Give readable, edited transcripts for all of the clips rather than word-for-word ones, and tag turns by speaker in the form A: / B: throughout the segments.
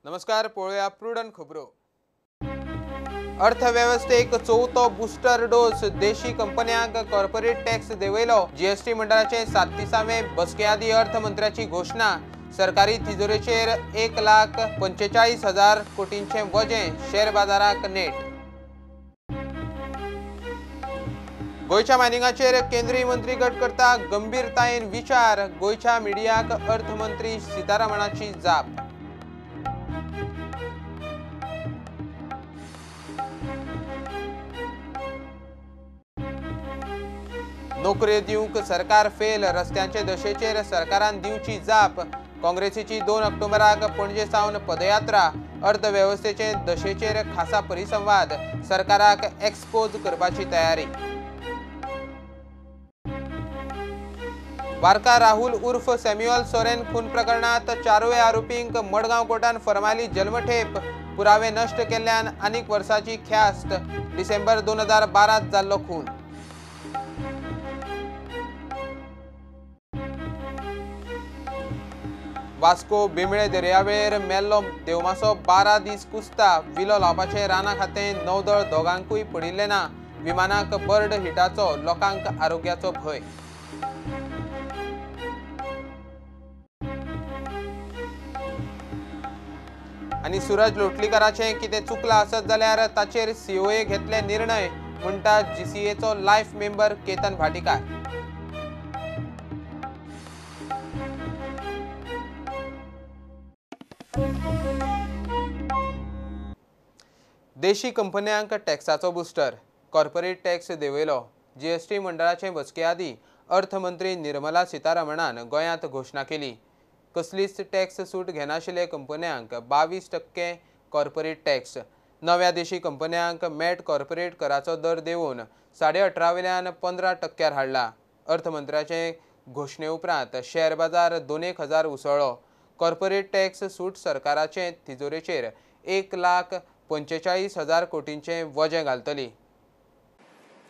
A: नमस्कार, पळोवया प्रुडंट खबरो. अर्थव्यवस्थेक चवथो बुस्टर डोस. देशी कंपन्यांक कॉर्पोरेट टॅक्स देंवयलो. जीएसटी मंडळाचे 37वे बसके आदी अर्थमंत्र्याची घोषणा. सरकारी तिजोरेचेर 1,45,000 कोटींचे वजें. शेअर बाजाराक नेट. गोयच्या मायनिंगाचेर केंद्रीय मंत्री गट करता गंभीरतायेन विचार. गोयच्या मिडियाक अर्थमंत्री सीतारामनाची जाप. नोकऱ्यो दिवंक सरकार फेल. रस्त्यांचे दशेचेर सरकारान दिवची जाप. काँग्रेसीची 2 ऑक्टोबराक पणजे सावन पदयात्रा. अर्थव्यवस्थेचे दशेचेर खासा परिसंवाद. सरकाराक एक्सपोज करपाची तयारी. वार्का राहुल उर्फ सॅम्युअल सोरेन खून प्रकरणात 4व्या आरोपींक मडगांव कोर्टान फर्माली जल्मठेप. पुरावे नष्ट केल्ल्यान आनीक वर्साची ख्यास्त. डिसेंबर 2012 जाल्लो खून. वास्को बिमळे दर्यावेळेर मेल्लो देवमासो 12 दीस कुसता. विलो लावपाचे राना खातें नौदळ दोगांकूय पडिल्ले ना. विमानाक बर्ड हिटाचो लोकांक आरोग्याचो भंय. आनी सूरज लोटलीकराचें कितें चुकलां आसत जाल्यार ताचेर सीओए घेतले निर्णय, म्हणटा जीसीएचो लायफ मेंबर केतन भाटीकार. देशी कंपन्यांक टॅक्साचो बुस्टर. कॉर्पोरेट टॅक्स देंवयलो. जीएसटी मंडळाचे बसके आदी अर्थमंत्री निर्मला सीतारामनान गोंयांत घोषणा केली. कसलीच टॅक्स सूट घेनाशिल्ले कंपन्यांक 22% कॉर्पोरेट टॅक्स. नव्या देशी कंपन्यांक मॅट कॉर्पोरेट कराचो दर देंवून 18.5 वेल्यान 15% हाडला. अर्थमंत्र्याचे घोषणे उपरांत शेअर बाजार 2,000 उसळ्ळो. कॉर्पोरेट टॅक्स सूट सरकाराचे तिजोरेचेर 1,45,000 कोटींचे वजें घालतली.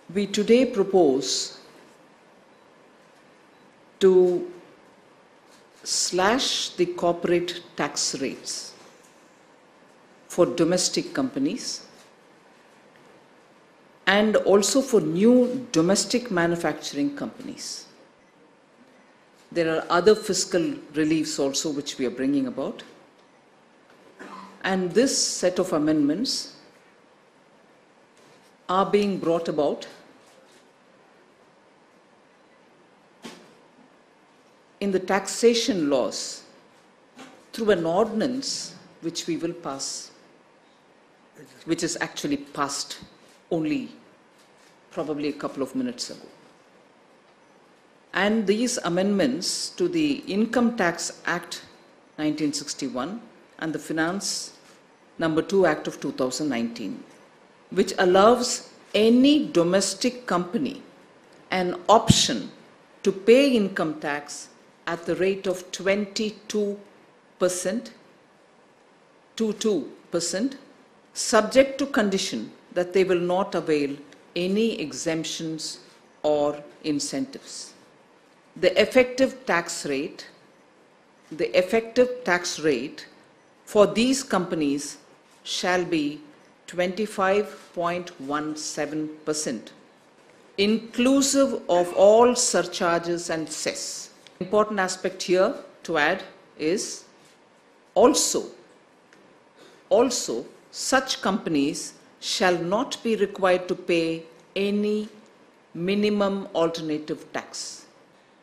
B: We today propose to slash the corporate tax rates for domestic companies and also for new domestic manufacturing companies. There are other fiscal reliefs also which we are bringing about. And this set of amendments are being brought about in the taxation laws through an ordinance which we will pass, which is actually passed only probably a couple of minutes ago. And these amendments to the Income Tax Act 1961 and the Finance Number 2 Act of 2019, which allows any domestic company an option to pay income tax at the rate of 22%, subject to condition that they will not avail any exemptions or incentives. The effective tax rate for these companies shall be 25.17%, inclusive of all surcharges and cess. Important aspect here to add is also such companies shall not be required to pay any minimum alternative tax.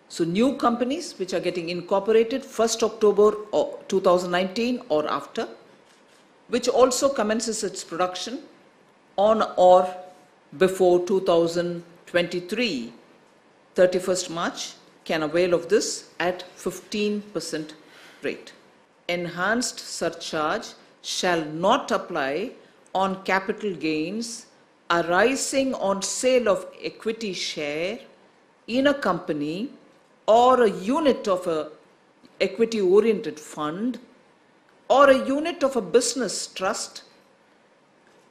B: So new companies which are getting incorporated 1st October 2019 or after, which also commences its production on or before 2023, 31st March, can avail of this at 15% rate. Enhanced surcharge shall not apply on capital gains arising on sale of equity share in a company or a unit of a equity-oriented fund or a unit of a business trust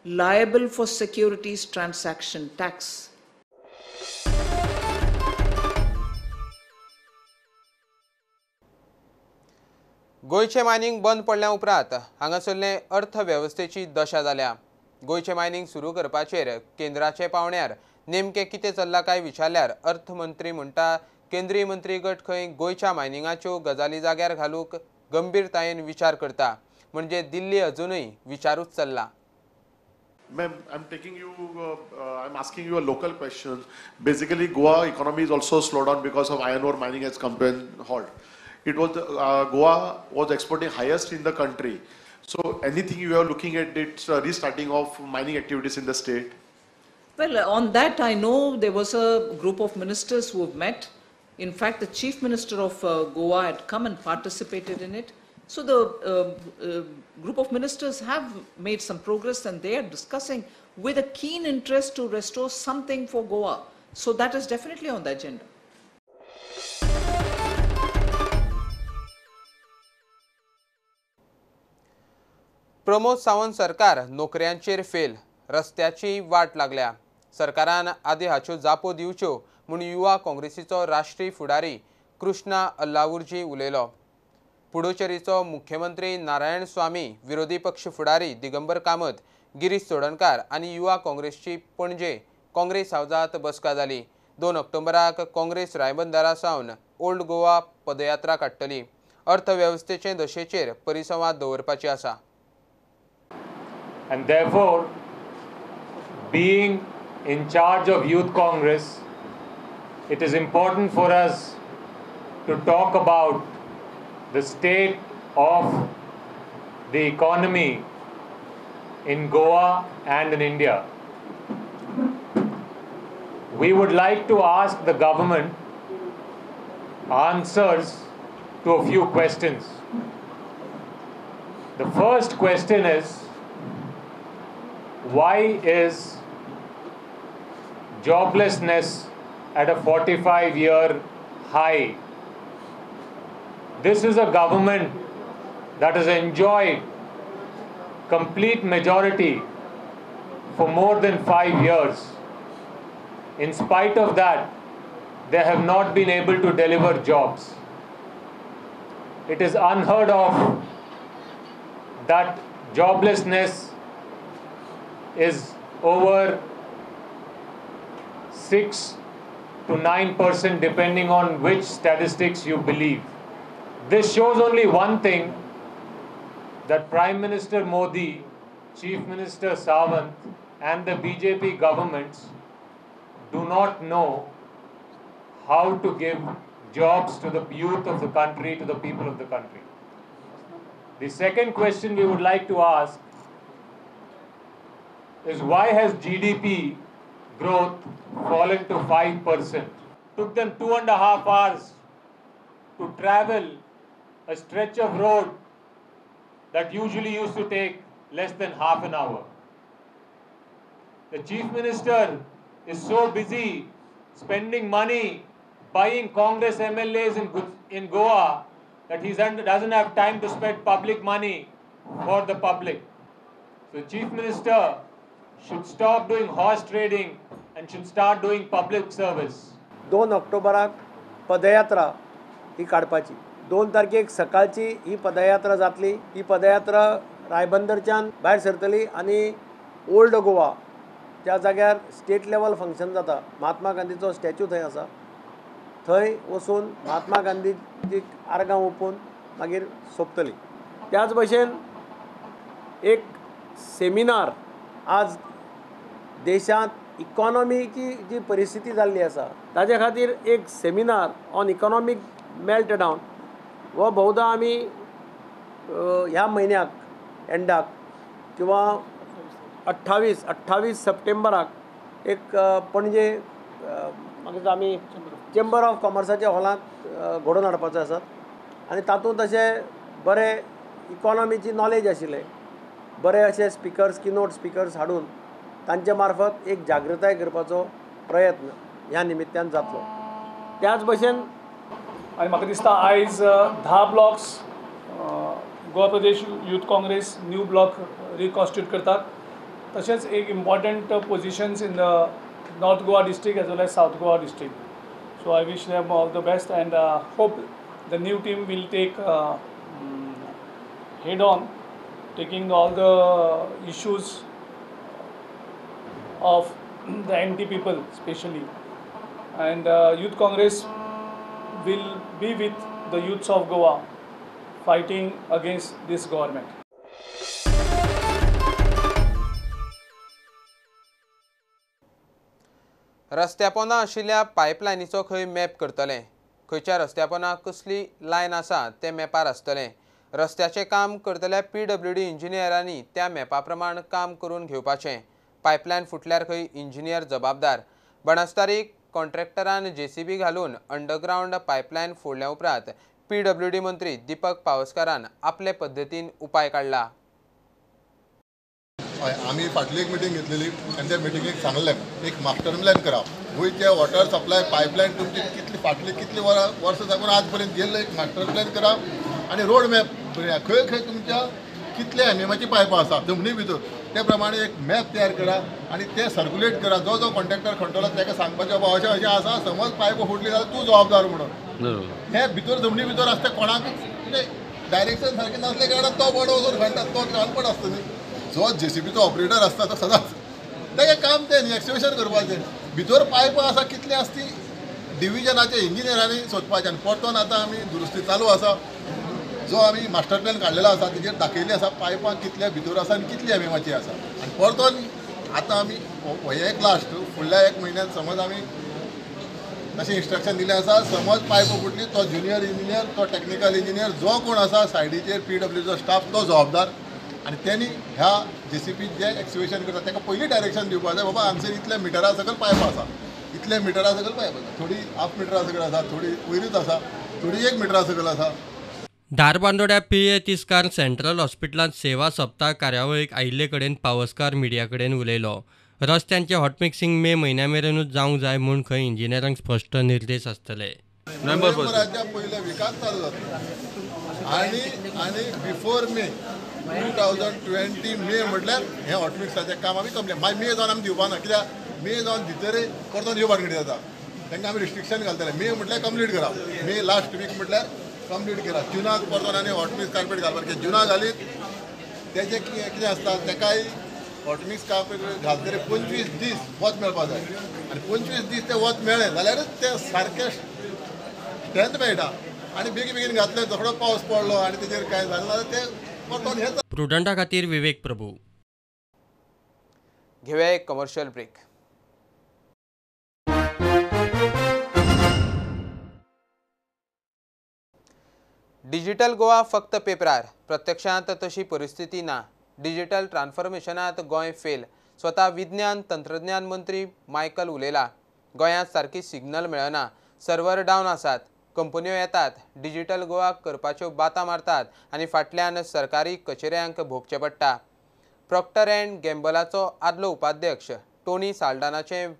B: liable for securities transaction tax.
A: गोयचे mining बंद पडल्या उपरांत हांगासरले अर्थवेवस्थेची दशा जाल्या. गोयचे mining सुरू करपाचेर केंद्राचे पावण्यार नेमके कितें चल्लां काय विचारल्यार अर्थमंत्री म्हणटा केंद्रीय मंत्री गट खंय गोयच्या मायनिंगाच्यो गजाली जाग्यार घालूंक गंभीरतायेन विचार करता, म्हणजे दिल्ली अजूनय विचारूच चल्ला.
C: Ma'am, I'm asking you a local question. Basically, Goa economy is also slowed down because of iron ore mining has come to an halt. Goa was exporting highest in the country. So anything you are looking at it restarting of mining activities in the state?
B: Well, on that I know there was a group of ministers who have met. In fact, the chief minister of Goa had come and participated in it. So the group of ministers have made some progress and they are discussing with a keen interest to restore something for Goa. So that is definitely on the agenda.
A: Pramod Sawant सरकार नोकऱ्यांचेर fail, रस्त्याची वाट लागल्या. सरकारान आदी हाच्यो जापो दिवच्यो म्हूण युवा काँग्रेसीचो राष्ट्रीय फुडारी कृष्णा अल्लावुर्जी उलयलो. पुडुचेरीचो मुख्यमंत्री नारायणस्वामी, विरोधी पक्ष फुडारी दिगंबर कामत, गिरीश चोडणकार आनी युवा काँग्रेसची पणजे काँग्रेस हावजात बसका जाली. 2 ऑक्टोबराक काँग्रेस रायबंदरा सावन ओल्ड गोवा पदयात्रा काडटली. अर्थवेवस्थेचे दशेचेर परिसंवाद दवरपाची आसा.
D: And therefore, being in charge of Youth Congress, it is important for us to talk about the state of the economy in Goa and in India. We would like to ask the government answers to a few questions. The first question is, why is joblessness at a 45-year high? This is a government that has enjoyed complete majority for more than 5 years. In spite of that, they have not been able to deliver jobs. It is unheard of that joblessness is over 6 to 9% depending on which statistics you believe. This shows only one thing, that Prime Minister Modi, Chief Minister Sawant and the BJP governments do not know how to give jobs to the youth of the country, to the people of the country. The second question we would like to ask is, why has GDP growth fallen to 5%? Took them 2.5 hours to travel a stretch of road that usually used to take less than half an hour. The Chief Minister is so busy spending money buying Congress MLAs in Goa that he doesn't have time to spend public money for the public. So the Chief Minister should stop doing horse trading and should start doing public service.
E: 2 ऑक्टोबराक पदयात्रा ही काडपाची. 2 तारखेक सकाळची ही पदयात्रा जातली. ही पदयात्रा रायबंदरच्यान भायर सरतली आनी old Goa त्या जाग्यार स्टेट लेवल फंक्शन जाता. महात्मा गांधीचो स्टॅच्यू थंय आसा. थंय वचून महात्मा गांधीची आर्गां ओपून मागीर सोंपतली. त्याच भशेन एक सेमिनार आज देशांत इकॉनॉमीची जी परिस्थिती जाल्ली आसा ताजे खातीर एक seminar on economic melt down हो भोवदा आमी ह्या म्हयन्याक एंडाक किंवा 28 सप्टेंबराक एक पणजे मागीर आमी चेंबर ऑफ कॉमर्साच्या हॉलांत घडोवन हाडपाचो आसात आनी तातूंत अशें बरे इकॉनॉमीची नॉलेज आशिल्ले बरे अशे स्पिकर्स कीनोट स्पिकर्स हाडून तांचे मार्फत एक जागृताय करपाचो प्रयत्न ह्या निमित्यान जातलो. त्याच भशेन
F: आनी म्हाका दिसता आयज 10 blocks Goa Pradesh youth Congress new block reconstitute करतात. तशेंच एक important positions in the North Goa district as well as South Goa district. So I wish them all the best and hope the new team will take head on, taking all the issues of the anti people especially. And Youth Congress will be with the youths of Goa fighting against this government.
A: रस्त्या पोंदा आशिल्ल्या पायपलायनीचो खंय map करतले, खंयच्या रस्त्या पोंदाक कसली lion आसा ते मॅपार आसतले. रस्त्याचें काम करतल्या PWD इंजिनियरांनी त्या मॅपा प्रमाण काम करून घेवपाचें. पायपलायन फुटल्यार खंय इंजिनियर जबाबदार. बाणस्तारीक कॉन्ट्रॅक्टरान JCB घालून अंडरग्रावंड पायपलायन फोडल्या उपरांत PWD मंत्री दीपक पावसकारान आपले पद्दतीन उपाय काडला.
G: आम्ही फाटली एक मिटींग घेतलेली आणि त्या मिटिंगेक सांगलें एक मास्टर प्लॅन करा. गोंयचे वॉटर सप्लाय पायपलायन तुमची कितली वर्सां साकून आज पर्यंत गेल्लो एक मास्टर प्लॅन करा आणि रोड मॅप करूया. खंय खंय तुमच्या कितले MMची पायपां आसा जमनी भितर ते प्रमाणे एक मॅप तयार करा आणि ते सर्क्युलेट करा. जो जो कॉन्ट्रॅक्टर खंयटलो ताका सांगपाचें बाबा अशें अशें आसा, समज पायप फुटली जाल्यार तूं जबाबदार म्हणून. हे भितर जमनी भितर आसता कोणाक म्हणजे डायरेक्शन सारकें नासल्या कारणान तो बडो वचून घालता, तो घालपण आसता न्ही. जो JCBचो ऑपरेटर आसता तो सदांच तेगे काम तें न्ही एक्सक्युशन करपाचें. भितर पायपां आसा कितली आसती डिविजनाच्या इंजिनियरांनी सोदपाचें. आनी परतून आतां आमी दुरुस्ती चालू आसा. जो आमी मास्टर प्लॅन काडलेलो आसा तेजेर दाखयल्ली आसा पायपां कितल्या भितर आसा आनी कितली MMची आसा. आनी परतून आतां आमी एक लास्ट फुडल्या एक म्हयन्यान समज आमी तशें इंस्ट्रक्शन दिलें आसा. समज पायप फुटली तो ज्युनियर इंजिनियर, तो टॅक्निकल इंजिनियर, जो कोण आसा सायडीचेर PWDचो स्टाफ तो जबाबदार. आणि त्यांनी ह्या JCB जे एक्सक्युशन करता ताका पयली डायरेक्शन दिवपाक जाय. बाबा हांगसर इतल्या मिटरा सकल पायप आसा, इतल्या मिटरा सकल पायप आसा, थोडी हाफ मिटरा सकल आसा, थोडी वयरूच आसा, थोडी 1 मिटरा सकल आसा.
H: धारबांदोड्या PA तिस्कार सेंट्रल हॉस्पिटलांत सेवा सप्ताह कार्यावळीक आयिल्ले कडेन पावसकार मिडिया कडेन उलयलो. रस्त्यांचे हॉटमिक्सिंग मे म्हयन्या मेरेनूच जावंक जाय म्हूण खंय इंजिनियरांक स्पश्ट निर्देश आसतले.
G: नोव्हेंबराच्या पयल्या विकाक चालू जाता आनी बिफोर मे 2020 मे म्हटल्यार हें हॉटमिक्साचें काम आमी कंप्लीट. मागीर मे जावन आमी दिवपाना, कित्याक मे जावन भितर परतून येवपाक कितें जाता तांकां आमी रिस्ट्रिक्शन घालतले. मे म्हटल्यार कंप्लीट करा, मे लास्ट वीक म्हटल्यार कंप्लीट करा. जुनाक परतून आनी हॉटमिक्स कार्पेट घालपाक जुना घालीत तेजें कितें आसता ताकाय हॉटमिक्स कार्पेट घालतले 25 दीस वत मेळपाक जाय. आनी 25 दीस ते वत मेळ्ळें जाल्यारच ते सारकें स्ट्रेंथ मेळटा. आनी बेगीन घातले झगडो पावस पडलो आनी तेजेर कांय जालें जाल्यार ते परतून येता.
H: प्रुडंटा खातीर विवेक प्रभू.
A: घेवया एक कमर्शियल ब्रेक. डिजिटल गोवा फक्त पेपरार, प्रत्यक्षांत तशी परिस्थिती ना. Digital ट्रान्सफॉर्मेशनांत Goa fail. स्वता विज्ञान तंत्रज्ञान मंत्री मायकल उलयला. गोंयांत सारकी सिग्नल मेळना, सर्वर डावन आसात, कंपन्यो येतात, डिजिटल गोवा करपाच्यो बातां मारतात आनी फाटल्यान सरकारी कचेऱ्यांक भोगचें पडटा. प्रॉक्टर अँड गॅम्बलाचो आदलो उपाध्यक्ष टोनी साल्डानाचें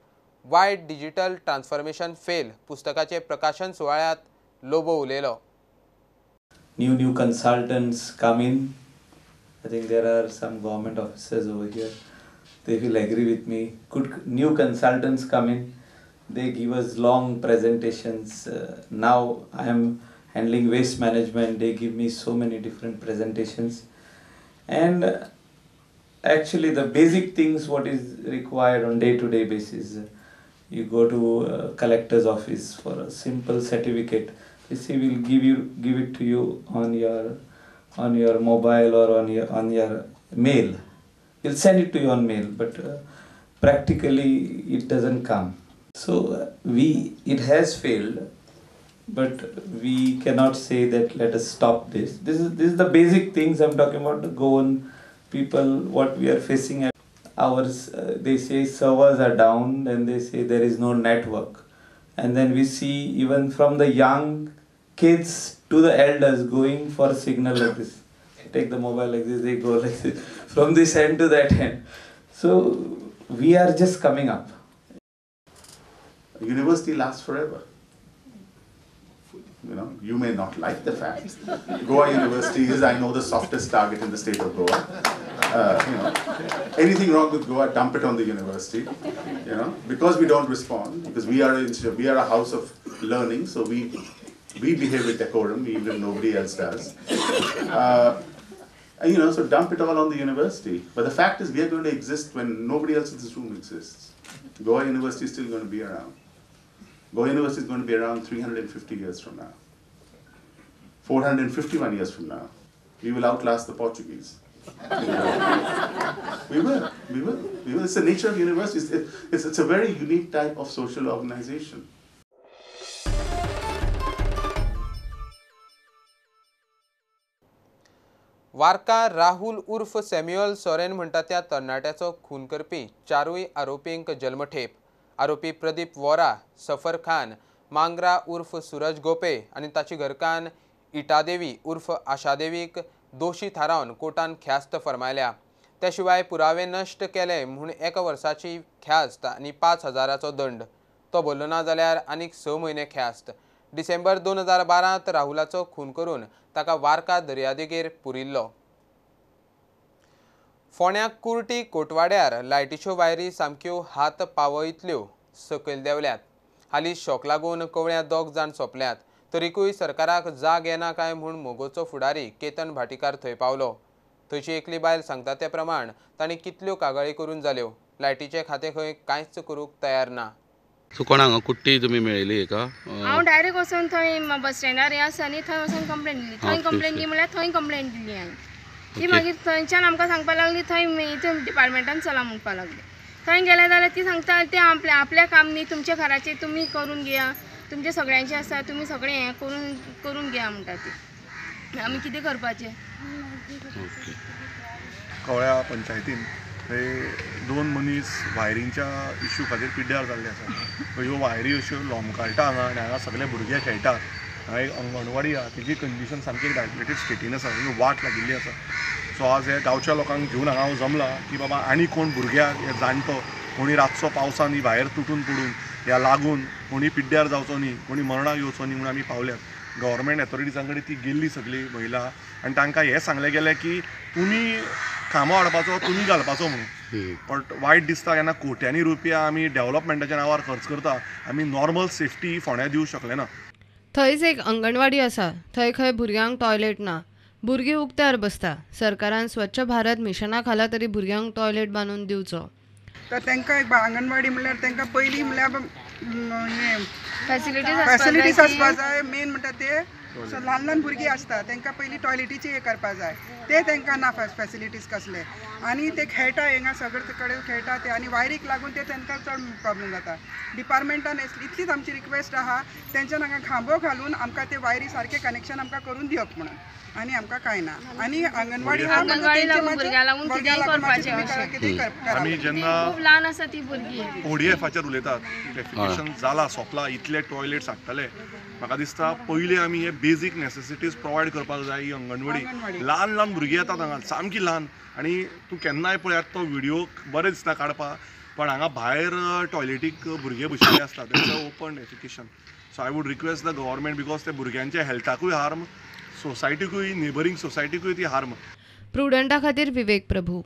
A: वायट डिजिटल ट्रान्सफॉर्मेशन फेल पुस्तकाचे प्रकाशन सुवाळ्यांत लोबो उलयलो.
I: New consultants come in. I think there are some government officers over here. They will agree with me. Good new consultants come in. They give us long presentations. Now I am handling waste management. They give me so many different presentations. And actually the basic things what is required on day-to-day basis. You go to collector's office for a simple certificate. He will give it to you on your mobile or on your mail. He'll send it to you on mail, but practically it doesn't come. So it has failed, but we cannot say that let us stop this. This is the basic things I'm talking about. The Goan people, what we are facing at ours. They say servers are down, then they say there is no network, and then we see even from the young kids to the elders going for a signal like this. They take the mobile like this, they go like this, from this end to that end. So we are just coming up.
J: University lasts forever. You know, you may not like the fact. Goa University is, I know, the softest target in the state of Goa. Anything wrong with Goa, dump it on the university. Because we don't respond, because we are a house of learning, so we behave with decorum, even if nobody else does. So dump it all on the university. But the fact is, we are going to exist when nobody else in this room exists. Goa University is still going to be around. Goa University is going to be around 350 years from now. 451 years from now. We will outlast the Portuguese. We will. It's the nature of universities. It's a very unique type of social organization.
A: वार्का राहुल उर्फ Samuel Soren म्हणटा त्या तरणाट्याचो खून करपी चारूय आरोपींक जल्मठेप. आरोपी प्रदीप वोरा, सफर खान, मांगरा उर्फ सूरज गोपे आनी ताची घरकान इटादेवी उर्फ आशादेवीक दोशी थारावन कोर्टान ख्यास्त फरमायल्या. त्या शिवाय पुरावे नश्ट केले म्हूण 1 वर्साची ख्यास्त आनी 5,000 दंड. तो भरलो ना जाल्यार आनीक 6 म्हयने ख्यास्त. डिसेंबर 2012 राहुलाचो खून करून ताका वार्का दर्यादेगेर पुरिल्लो. फोंड्याक कुर्टी कोटवाड्यार लायटीच्यो वायरी सामक्यो हात पावो इतल्यो सकयल देंवल्यात. हालीं शॉक लागून कवळ्या 2 जाण सोंपल्यात. तरीकूय सरकाराक जाग येना काय म्हूण मोगोचो फुडारी केतन भाटीकार थंय पावलो. थंयची एकली बायल सांगता ते प्रमाण तांणी कितल्यो कागाळी करून जाल्यो. लायटीचें खातें खंय कांयच करूंक तयार ना.
K: सो कोणाक कुट्टी तुमी मेळयली हेका?
L: हांव डायरेक्ट वचून थंय बस स्टँडार आसा न्ही थंय वचून कंप्लेंट दिली. थंय कंप्लेंट दी म्हळ्यार थंय कंप्लेंट दिली हांवें. ती मागीर थंयच्यान आमकां सांगपाक लागली थंय इथून डिपार्टमेंटान चला म्हणपाक लागली. थंय गेले जाल्यार ती सांगता ते आपल्या काम न्ही तुमच्या घराचे तुमी करून घेया तुमचे सगळ्यांचे आसा तुमी सगळें हें करून घेया म्हणटा ती. आमी कितें करपाचें?
M: कवळ्या पंचायतीन थंय 2 मनीस वायरींच्या इश्यू खातीर पिड्ड्यार जाल्ले आसा. ह्यो वायरी अश्यो लोंबकळटा हांगा आनी हांगा सगळे भुरगे खेळटात. हांगा एक अंगणवाडी आहा तिची कंडिशन सामकी डायलेटेड स्टेटीन आसा. वाट लागिल्ली आसा. सो आज हे गांवच्या लोकांक घेवन हांगा हांव जमला की बाबा आनी कोण भुरग्याक हे जाणटो कोणी रातचो पावसान ही भायर तुटून पडून ह्या लागून कोणी पिड्ड्यार जावचो न्ही कोणी मरणाक येवचो न्ही म्हणून आमी पावल्यात. गव्हर्मेंट ऑथॉरिटीजां कडेन ती गेल्ली सगळी महिला आनी तांकां हें सांगलें गेलें की तुमी कामो हाडपाचो तुमी घालपाचो म्हणून. बट वायट दिसता केन्ना कोट्यांनी रुपया आमी डेव्हलपमेंटाच्या नांवार खर्च करता आमी नॉर्मल सेफ्टी फोंड्या दिवंक शकले ना.
N: थंयच एक अंगणवाडी आसा थंय खंय भुरग्यांक टॉयलेट ना. भुरगीं उक्त्यार बसता. सरकारान स्वच्छ भारत मिशना खाला तरी भुरग्यांक टॉयलेट बांदून दिवचो.
O: तर तांकां एक अंगणवाडी म्हणल्यार तांकां पयलीं म्हणल्यार फॅसिलिटीज आसपाक जाय. मेन म्हणटा ते ल्हान ल्हान भुरगीं आसता तांकां पयलीं टॉयलेटीची हे करपाक जाय. ते तांकां ना फॅसिलिटीज कसले. आनी ते खेळटा हिंगा सगळे कडेन खेळटा ते आनी वायरीक लागून ते तांकां चड प्रॉब्लेम जाता. डिपार्टमेंटान इतलीच आमची रिक्वेस्ट आहा तेंच्यान हांगा खांबो घालून आमकां ते वायरी सारके कनेक्शन आमकां करून दिवप म्हणून. आनी आमकां कांय ना. आनी अंगणवाडी
M: आमी जेन्ना
L: ल्हान आसा ती भुरगीं
M: ODF-चेर उलयतात डेफिनेशन जाला सोंपला इतले टॉयलेट्स हाडटले. म्हाका दिसता पयलीं आमी हे बेजीक नेसेसिटीज प्रोवायड करपाक जाय. ही अंगणवाडी ल्हान ल्हान भुरगीं येतात हांगा सामकी ल्हान आनी तूं केन्नाय पळयात तो व्हिडिओ बरें दिसता काडपाक. पण हांगा भायर टॉयलेटीक भुरगे बशिल्ले आसता तेंचो open defecation. So I would request the government because ते भुरग्यांच्या हेल्थाकूय हार्म सोसायटीकूय नेबरिंग सोसायटीकूय ती हार्म.
N: प्रुडंटा खातीर विवेक प्रभू.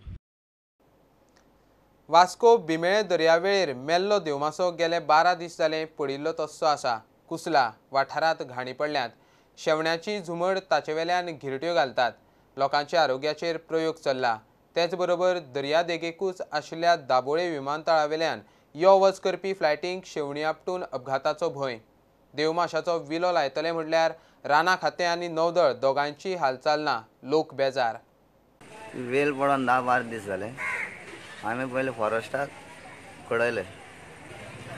A: वास्को बिमेळे दर्यावेळेर मेल्लो देवमासो गेले 12 दीस जाले पडिल्लो तस्सो आसा. कुसला वाठारांत घाणी पडल्यात. शेवण्याची झुमड ताचे वेल्यान घिरट्यो घालतात. लोकांच्या आरोग्याचेर प्रयोग चल्ला. तेच बरोबर दर्यादेगेकूच आशिल्ल्या दाबोळे विमानतळावेल्यान यो वच करपी फ्लायटींक शेवणी आपटून अपघाताचो भंय. देवमाशाचो विलो लायतले म्हटल्यार राना खातें आनी नौदळ दोगांयची हालचाल ना. लोक बेजार.
P: वेल पडून 10-12 दीस जाले. आमी पयले फॉरेस्टाक कळयले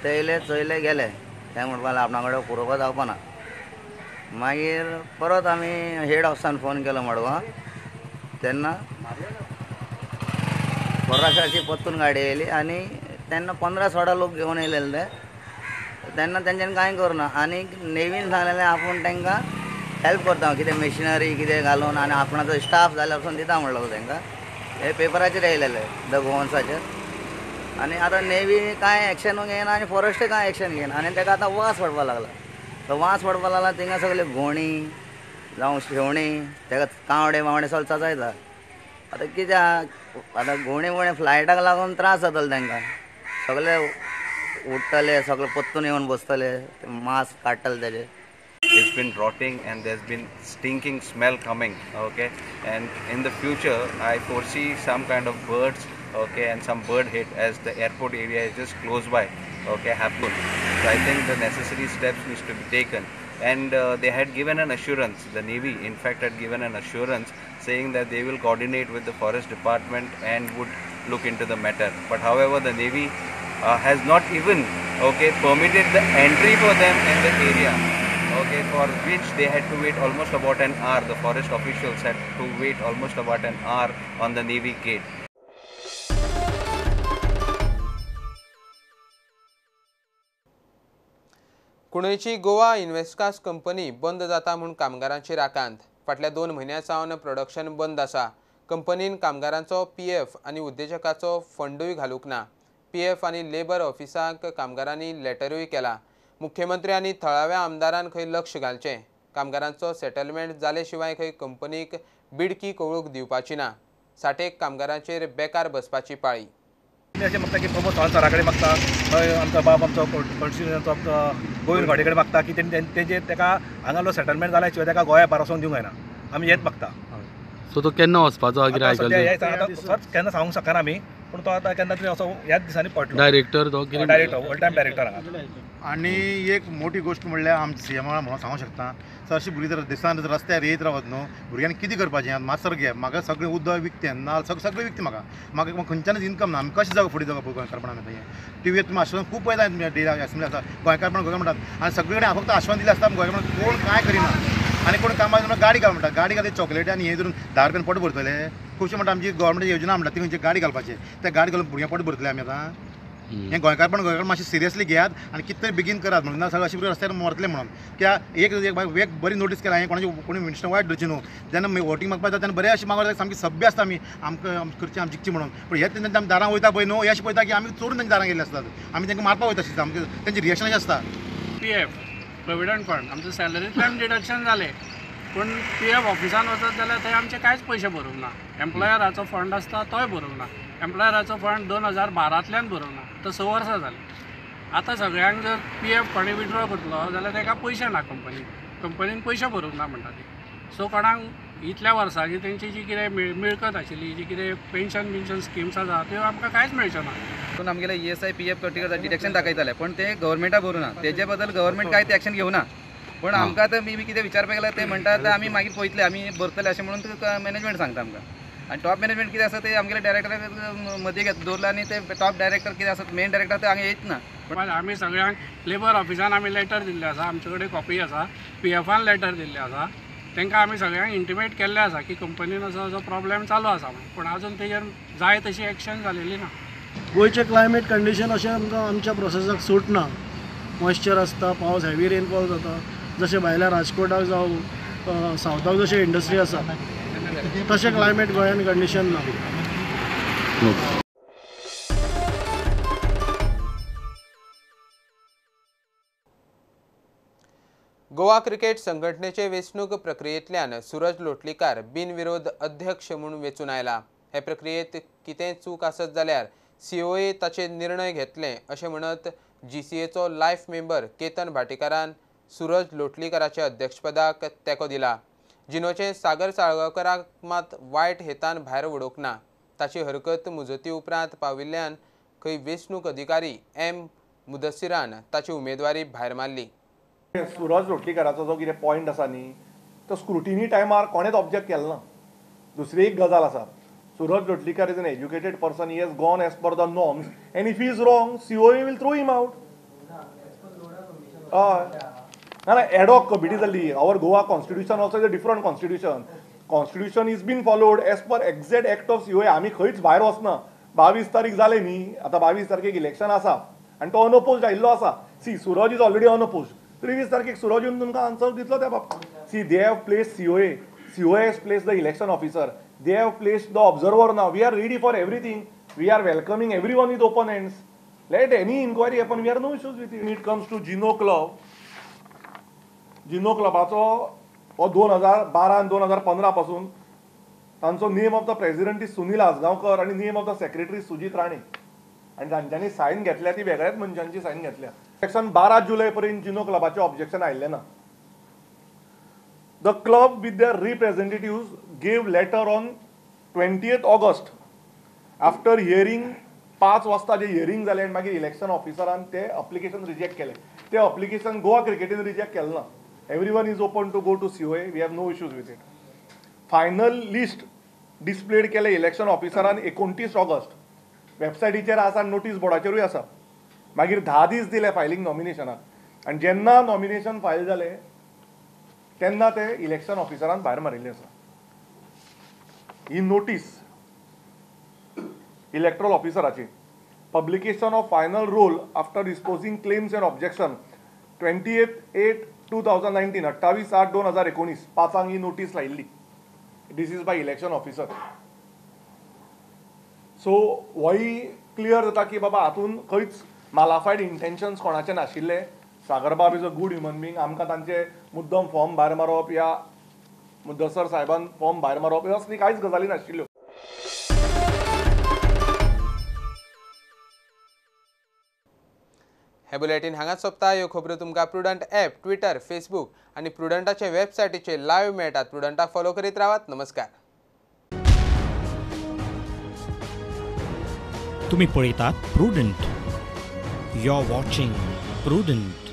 P: ते येयले चयले गेले. ते म्हणपाक आपणा कडेन पुरोवपा जावपा ना. मागीर परत आमी हेड ऑफिसान फोन केलो मडगांव. तेन्ना फॉरेस्टाची परतून गाडी येयली आनी तेन्ना 15-16 लोक घेवन येयलेले ते. तेन्ना तेंच्यांनी कांय करुना. आनी नेवीन सांगलेलें आपूण तांकां हेल्प करता कितें मशिनरी कितें घालून आनी आपणाचो स्टाफ जाल्यार वचून दिता म्हणलो तांकां. हे पेपराचेर येयलेले द गोवन्साचेर. आनी आतां नेवी कांय एक्शन घेयना आनी फॉरेस्टूय कांय एक्शन घेयना. आनी ताका आतां वास पडपाक लागला. तो वास पडपाक लागला थिंगा सगळे घोणी जावं शेवणी ताका कावडे बावडे सगळे चाचायता. आतां कित्याक आतां घोणी फ्लायटाक लागून त्रास जातले तांकां. सगळे उठतले सगळे पत्तून येवन बसतले मास्क काडटले तेजे.
Q: been rotting and there's been stinking smell coming, okay, and in the future I foresee some kind of birds, okay, and some bird hit as the airport area is just close by, okay, happen. So I think the necessary steps needs to be taken, and they had given an assurance, the Navy in fact had given an assurance saying that they will coordinate with the forest department and would look into the matter, but however the Navy has not even, okay, permitted the entry for them in the area, okay, for which they had to wait almost about an hour. The forest officials had to wait almost about an hour on the Navy gate.
A: कुणयची गोवा इन्व्हेस्टकास company बंद जाता म्हूण कामगारांची राखण. फाटल्या 2 म्हयन्यां सावन production बंद आसा. कंपनीन कामगारांचो पीएफ आनी उद्देजकाचो फंडूय घालूंक ना. पीएफ आनी लेबर ऑफिसाक कामगारांनी लेटरूय केला. मुख्यमंत्री आनी थळाव्या आमदारान खंय लक्ष घालचें. कामगारांचो सेटलमेंट जाले शिवाय खंय कंपनीक बिडकी कवळूक दिवपाची ना. साठेक कामगारांचेर बेकार बसपाची पाळी.
R: अशें मागता की प्रमोद सावंत सरा कडेन मागता, थंय आमचो बाब आमचो कॉन्स्टिट्युशनाचो गोविंद घाटे कडेन मागता की तेंचे तेका हांगालो सेटलमेंट जाल्या शिवाय तेका गोंया भायर वचोंक दिवंक जायना. आमी हेच मागता.
K: सो तो केन्ना वचपाचो कितें आयकलें
R: केन्ना सांगूंक शकना आमी, पूण तो आतां केन्ना तरी असो ह्याच दिसांनी पडलो.
K: डायरेक्टर तो कितें
R: डायरेक्टर ऑल टायम डायरेक्टर हांगा.
S: आनी एक मोठी गोश्ट म्हणल्यार आमच्या सीएमा म्हणून सांगूंक शकता, चडशी भुरगीं जर दिसान रस्त्यार येत रावत न्हू, भुरग्यांनी कितें करपाचें मातसो घे. म्हाका सगळें उदक विकतें नाल सगळें विकतें म्हाका खंयच्यानच इनकम ना. आमी कशें जावं फुडें जावं गोंयकारपणान आतां हें टीव्हीर तुमी आश्वासन खूब पळयता एसएमएल आसा गोंयकारपण म्हणटात आनी सगळे कडेन फक्त आश्वासन दिलें आसता गोंयकारपण कोण कांय करिना. आनी कोण कामाक गाडी घाल म्हणटा, गाडी घाल चॉकलेटी आनी हें धरून 10 रुपयान पोट भरतले. खुबशे म्हणटा आमची गव्हर्मेंट योजना म्हणटा ती खंयची गाडी घालपाचें, त्या गाडी घालून भुरग्यां पोट भरतले आमी आतां. हें गोंयकारपण मातशें सिरियसली घेयात आनी कितें तरी बेगीन करात. म्हणून सगळें अशें रस्त्यार मरतले म्हणून कित्याक एक बरी नोटीस केला हांवें कोणी मिनिस्टर वायट धरची न्हू. जेन्ना वोटींग मागपाक जाता तेन्ना बरें अशें मागता सामकी सभ्य आसता आमी आमकां करचें आमी जिखचें म्हणून. पूण हे तेन्ना आमी दारां वयता पळय न्हू, हे अशें पळयता की आमी चोरून तेंच्या दारां गेल्ले आसतात. आमी तांकां मारपाक वयता अशें सामकें तेंचें रिएक्शन अशें आसता.
T: पीएफ प्रोविडंट फंड आमचें सॅलरींतल्यान डिडक्शन जालें, पूण पीएफ ऑफिसान वचत जाल्यार थंय आमचे कांयच पयशे भरूंक ना. एम्प्लॉयराचो फंड आसता तोय भरूंक ना. एम्प्लॉयराचो फंड 2012तल्यान भरूंक ना. तो 6 वर्सां जालीं. आतां सगळ्यांक जर पीएफ कोणें विड्रॉ करतलो जाल्यार ताका पयशे ना. कंपनीन पयशे भरूंक ना म्हणटा ती. सो कोणाक इतल्या वर्सांची तेंची जी कितें मिळकत आशिल्ली, जी कितें पेन्शन स्किम्स आसा त्यो आमकां कांयच मेळच्यो ना.
U: पूण आमगेले ESI PF कटिंग डिडक्शन दाखयताले, पण ते गव्हर्मेंटा भरूं ना. तेजे बद्दल गव्हर्मेंट कांयच एक्शन घेवना. पण आमकां आतां मी कितें विचारपाक गेल्यार ते म्हणटात आमी मागीर पळयतले, आमी भरतले अशें म्हणून मॅनेजमेंट सांगता आमकां. आनी टॉप मॅनेजमेंट कितें आसा ते आमगेले डायरेक्टराक मदीं दवरला आनी ते टॉप डायरेक्टर कितें आसा मेन डायरेक्टर ते हांगा येयच ना.
T: पण आमी सगळ्यांक लेबर ऑफिसान आमी लेटर दिल्ले आसा, आमचे कडेन कॉपी आसा. PFान लेटर दिल्ले आसा. तांकां आमी सगळ्यांक इंटिमेट केल्लें आसा की कंपनीन असो प्रॉब्लेम चालू आसा म्हणून, पूण आजून तेजेर जाय तशी एक्शन जालेली ना.
V: गोंयचे क्लायमेट कंडिशन अशें आमकां आमच्या प्रोसेसाक सूट ना. मॉइश्चर आसता, पावस हेवी रेनफॉल जाता. जशें भायल्या राजकोटाक जावं सावथाक जशें इंडस्ट्री आसा तशें क्लायमेट गोंयान कंडिशन ना.
A: गोवा क्रिकेट संघटनेचे वेंचणूक प्रक्रियेंतल्यान सूरज लोटलीकार बिनविरोध अध्यक्ष म्हणून वेंचून आयला. हे प्रक्रियेंत कितेंय चूक आसत जाल्यार COA ताचेर निर्णय घेतले अशें म्हणत GCAचो लायफ मेंबर केतन भाटेकारान सूरज लोटलीकाराच्या अध्यक्षपदाक तेंको दिला. जिनोचे सागर साळगांवकाराक मात वायट हेतान भायर उडोवंक ना. ताची हरकत मुजती उपरांत पाविल्ल्यान खंय वेंचणूक अधिकारी M मुदस्सिरान ताची उमेदवारी भायर मारली.
W: सूरज लोटलीकाराचो जो कितें पॉयंट आसा न्ही तो स्क्रुटिनी टायमार कोणेच ऑब्जेक्ट केलो ना. दुसरी एक गजाल आसा, Suraj Lotlikar is an educated person. He has gone as per the norms and if he is wrong COA will throw him out. ना एडॉक कमिटी जाल्ली. Our Goa constitution also is a different constitution is been followed as per exact act of COA. आमी खंयच भायर वचना. 22 तारीख जाले न्ही, आतां 22 तारखेक इलेक्शन आसा आनी तो अनअपोज्ड आयिल्लो आसा. Suraj is already unopposed. 23 तारखेक सूरज येवन तुमकां आन्सर दितलो त्या बाबतींत. They have placed COA has placed the election officer. They have placed the observer now. We are ready for everything. We are welcoming everyone with open hands. Let any inquiry happen. We have no issues with it. When it comes to Gino Clubaचो हो 2012 आणि 2015 पासून तांचो name of the president is Sunil Asgaonkar आणि name of the secretary Sujit Rane. आणि तांच्यांनी सायन घेतल्या ती वेगळ्याच मनशांची सायन घेतल्या. सेक्शन 12 जुलय पर्यंत जिनो क्लबाचे ऑब्जेक्शन आयिल्लें ना. The club with their representatives gave letter on 20th August after hearing 5 वाजता जे हियरिंग जालें आनी मागीर इलेक्शन ऑफिसरान ते अप्लिकेशन रिजेक्ट केलें. ते अप्लिकेशन गोवा क्रिकेटीन रिजेक्ट केलें ना. Everyone is open to go to COA. We have no issues with it. Final list displayed केले इलेक्शन ऑफिसरान 29 ऑगस्ट. वेबसायटीचेर आसा, नोटीस बोर्डाचेरूय आसा. मागीर 10 दीस दिले फायलिंग नॉमिनेशनाक आनी जेन्ना नॉमिनेशन फायल जालें तेन्ना ते इलेक्शन ऑफिसरान भायर मारिल्लें आसा. ही नोटीस इलेक्ट्रल ऑफिसराची. Publication of final roll after disposing claims and objection 28/8/2019 28/8/2019 5 ही नोटीस लायिल्ली. This is by election officer. So होय क्लियर जाता की बाबा हातून खंयच मालाफायड इंटेन्शन्स कोणाचे नाशिल्ले. सागरबाब is a good human being. आमकां तांचे मुद्दम फॉर्म भायर मारप या मुद्दसर साहेबान फॉर्म भायर मारप ह्यो असली कांयच गजाली नाशिल्ल्यो.
A: हे बुलेटिन हांगाच सोंपता. ह्यो खबरो तुमकां प्रुडंट ॲप, ट्विटर, फेसबूक आनी प्रुडंटाचे वेबसायटीचेर लायव्ह मेळटात. प्रुडंटाक फॉलो करीत रावात. नमस्कार.
B: तुम्ही पळयतात Prudent. You are watching prudent.